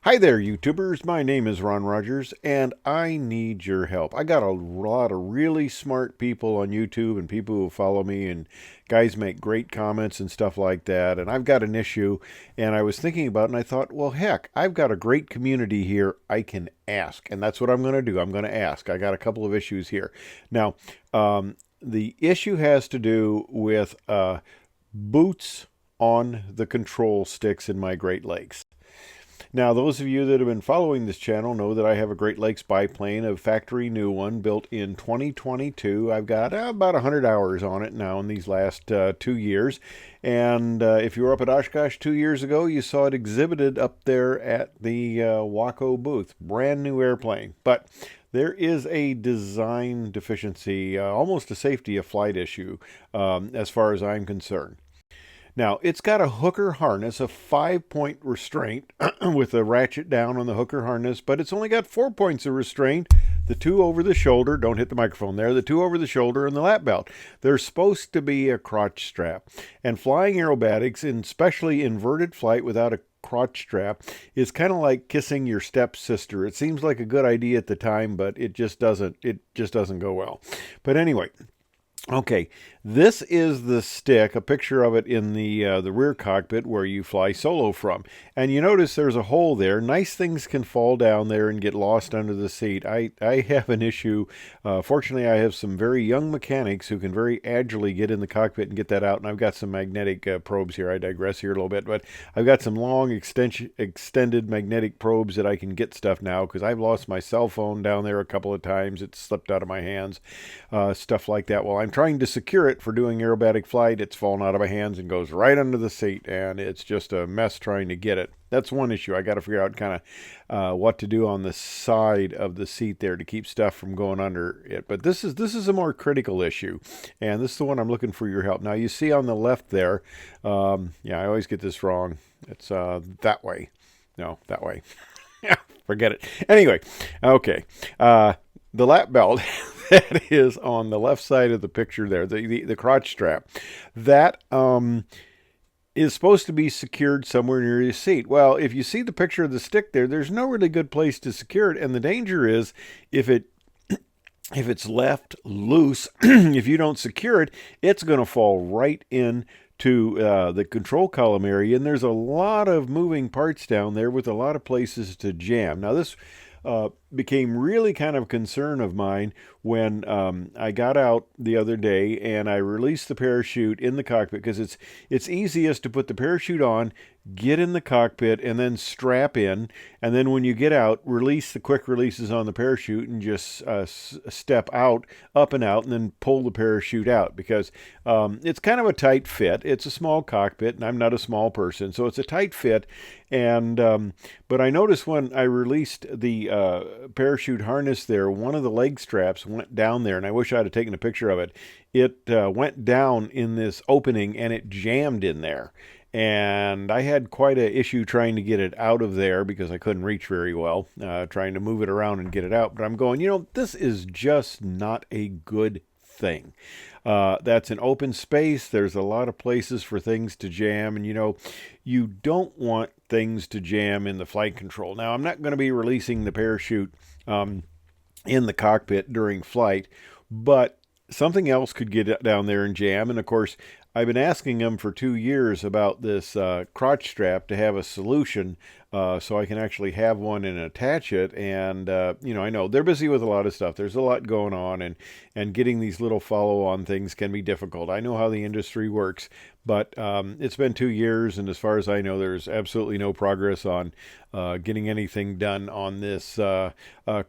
Hi there, YouTubers. My name is Ron Rogers, and I need your help. I got a lot of really smart people on YouTube and people who follow me, and guys make great comments and stuff like that. And I've got an issue, and I was thinking about it, and I thought, well, heck, I've got a great community here. I can ask, and that's what I'm going to do. I'm going to ask. I got a couple of issues here. Now, the issue has to do with boots on the control sticks in my Great Lakes. Now, those of you that have been following this channel know that I have a Great Lakes biplane, a factory new one built in 2022. I've got about 100 hours on it now in these last 2 years. And if you were up at Oshkosh 2 years ago, you saw it exhibited up there at the Waco booth. Brand new airplane. But there is a design deficiency, almost a safety of flight issue, as far as I'm concerned. Now, it's got a hooker harness, a 5-point restraint with a ratchet down on the hooker harness, but it's only got 4 points of restraint. The two over the shoulder, don't hit the microphone there, the two over the shoulder and the lap belt. There's supposed to be a crotch strap. And flying aerobatics, and especially inverted flight without a crotch strap, is kind of like kissing your stepsister. It seems like a good idea at the time, but it just doesn't go well. But anyway, okay, this is the stick, a picture of it in the rear cockpit where you fly solo from. And you notice there's a hole there. Nice things can fall down there and get lost under the seat. I have an issue. Fortunately, I have some very young mechanics who can very agilely get in the cockpit and get that out. And I've got some magnetic probes here. I digress here a little bit. But I've got some long extended magnetic probes that I can get stuff now because I've lost my cell phone down there a couple of times. It's slipped out of my hands. Stuff like that. Well, I'm trying to secure it for doing aerobatic flight. It's fallen out of my hands and goes right under the seat, and it's just a mess trying to get it. That's one issue. I got to figure out kind of what to do on the side of the seat there to keep stuff from going under it. But this is a more critical issue, and this is the one I'm looking for your help. Now, you see on the left there, yeah, I always get this wrong. It's that way. No, that way. Forget it. Anyway, okay. The lap belt that is on the left side of the picture there, the crotch strap, that is supposed to be secured somewhere near your seat. Well, if you see the picture of the stick there, there's no really good place to secure it, and the danger is if it's left loose, if you don't secure it, it's going to fall right in to the control column area, and there's a lot of moving parts down there with a lot of places to jam. Now, this became really kind of a concern of mine when I got out the other day and I released the parachute in the cockpit, because it's easiest to put the parachute on, get in the cockpit, and then strap in, and then when you get out, release the quick releases on the parachute and just step out, up and out, and then pull the parachute out, because it's kind of a tight fit. It's a small cockpit, and I'm not a small person, so it's a tight fit. And but I noticed when I released the parachute harness there, one of the leg straps went down there, and I wish I'd have taken a picture of it. It went down in this opening, and it jammed in there. And I had quite an issue trying to get it out of there because I couldn't reach very well, trying to move it around and get it out. But I'm going, this is just not a good thing. That's an open space. There's a lot of places for things to jam, and you don't want things to jam in the flight control. Now, I'm not going to be releasing the parachute in the cockpit during flight, but something else could get down there and jam. And of course, I've been asking them for 2 years about this crotch strap to have a solution, so I can actually have one and attach it. And I know they're busy with a lot of stuff. There's a lot going on, and getting these little follow-on things can be difficult. I know how the industry works, but it's been 2 years, and as far as I know, there's absolutely no progress on getting anything done on this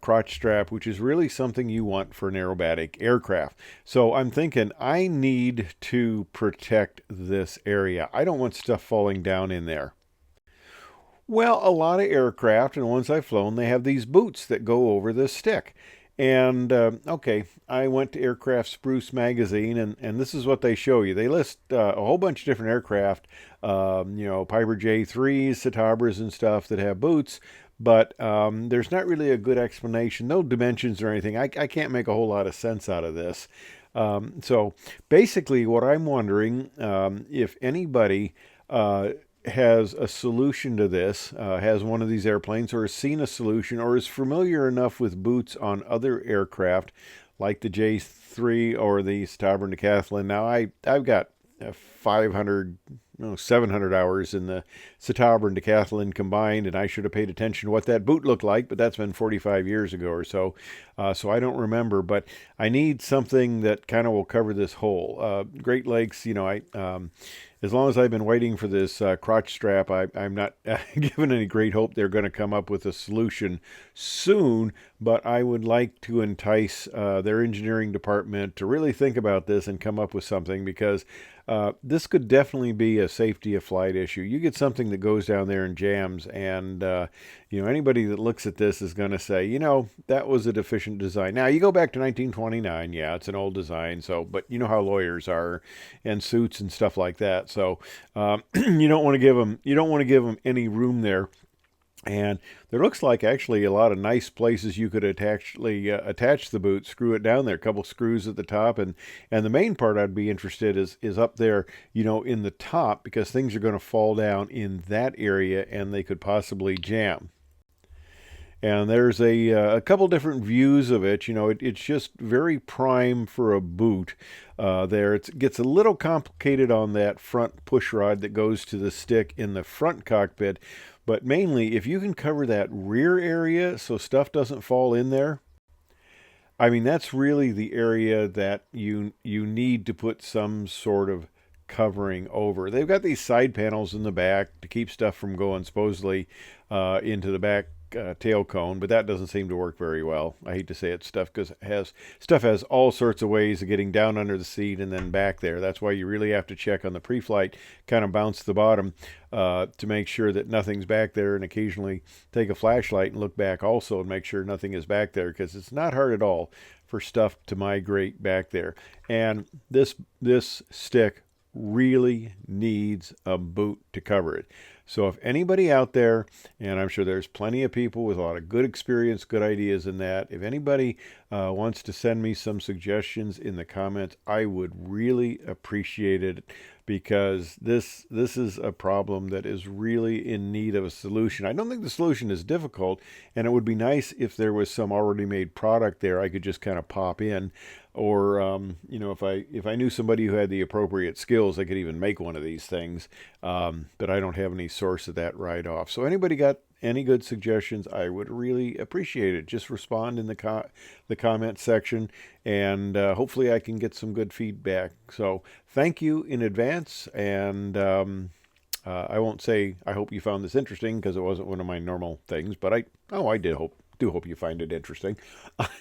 crotch strap, which is really something you want for an aerobatic aircraft. So I'm thinking I need to protect this area. I don't want stuff falling down in there. Well, a lot of aircraft, and the ones I've flown, they have these boots that go over the stick. And, okay, I went to Aircraft Spruce magazine, and this is what they show you. They list a whole bunch of different aircraft, Piper J3s, Citabras and stuff that have boots, but there's not really a good explanation, no dimensions or anything. I can't make a whole lot of sense out of this. So basically what I'm wondering, if anybody has a solution to this, has one of these airplanes, or has seen a solution, or is familiar enough with boots on other aircraft, like the J3 or the Stubborn Decathlon. Now, I've got 500, no, 700 hours in the Citabra and Decathlon combined, and I should have paid attention to what that boot looked like, but that's been 45 years ago or so, so I don't remember. But I need something that kind of will cover this hole. Great Lakes, as long as I've been waiting for this crotch strap, I'm not given any great hope they're going to come up with a solution soon, but I would like to entice their engineering department to really think about this and come up with something, because this could definitely be a safety of flight issue. You get something that goes down there and jams, and anybody that looks at this is going to say, that was a deficient design. Now, you go back to 1929, yeah, it's an old design, but you know how lawyers are, and suits and stuff like that. So you don't want to give them any room there. And there looks like actually a lot of nice places you could attach the boot, screw it down there, a couple screws at the top, and the main part I'd be interested is up there, in the top, because things are going to fall down in that area and they could possibly jam. And there's a couple different views of it. It's just very prime for a boot. There, it gets a little complicated on that front push rod that goes to the stick in the front cockpit. But mainly, if you can cover that rear area so stuff doesn't fall in there, I mean, that's really the area that you need to put some sort of covering over. They've got these side panels in the back to keep stuff from going supposedly into the back tail cone, but that doesn't seem to work very well. I hate to say it, because stuff has all sorts of ways of getting down under the seat and then back there. That's why you really have to check on the pre-flight, kind of bounce the bottom to make sure that nothing's back there, and occasionally take a flashlight and look back also and make sure nothing is back there, because it's not hard at all for stuff to migrate back there. And this stick really needs a boot to cover it. So if anybody out there, and I'm sure there's plenty of people with a lot of good experience, good ideas in that, if anybody wants to send me some suggestions in the comments, I would really appreciate it, because this is a problem that is really in need of a solution. I don't think the solution is difficult, and it would be nice if there was some already made product there I could just kind of pop in, or if I knew somebody who had the appropriate skills, I could even make one of these things, but I don't have any source of that right off. So anybody got any good suggestions, I would really appreciate it. Just respond in the comment section, and hopefully I can get some good feedback. So thank you in advance, and I won't say I hope you found this interesting, because it wasn't one of my normal things, but I do hope you find it interesting.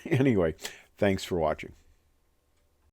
Anyway, thanks for watching.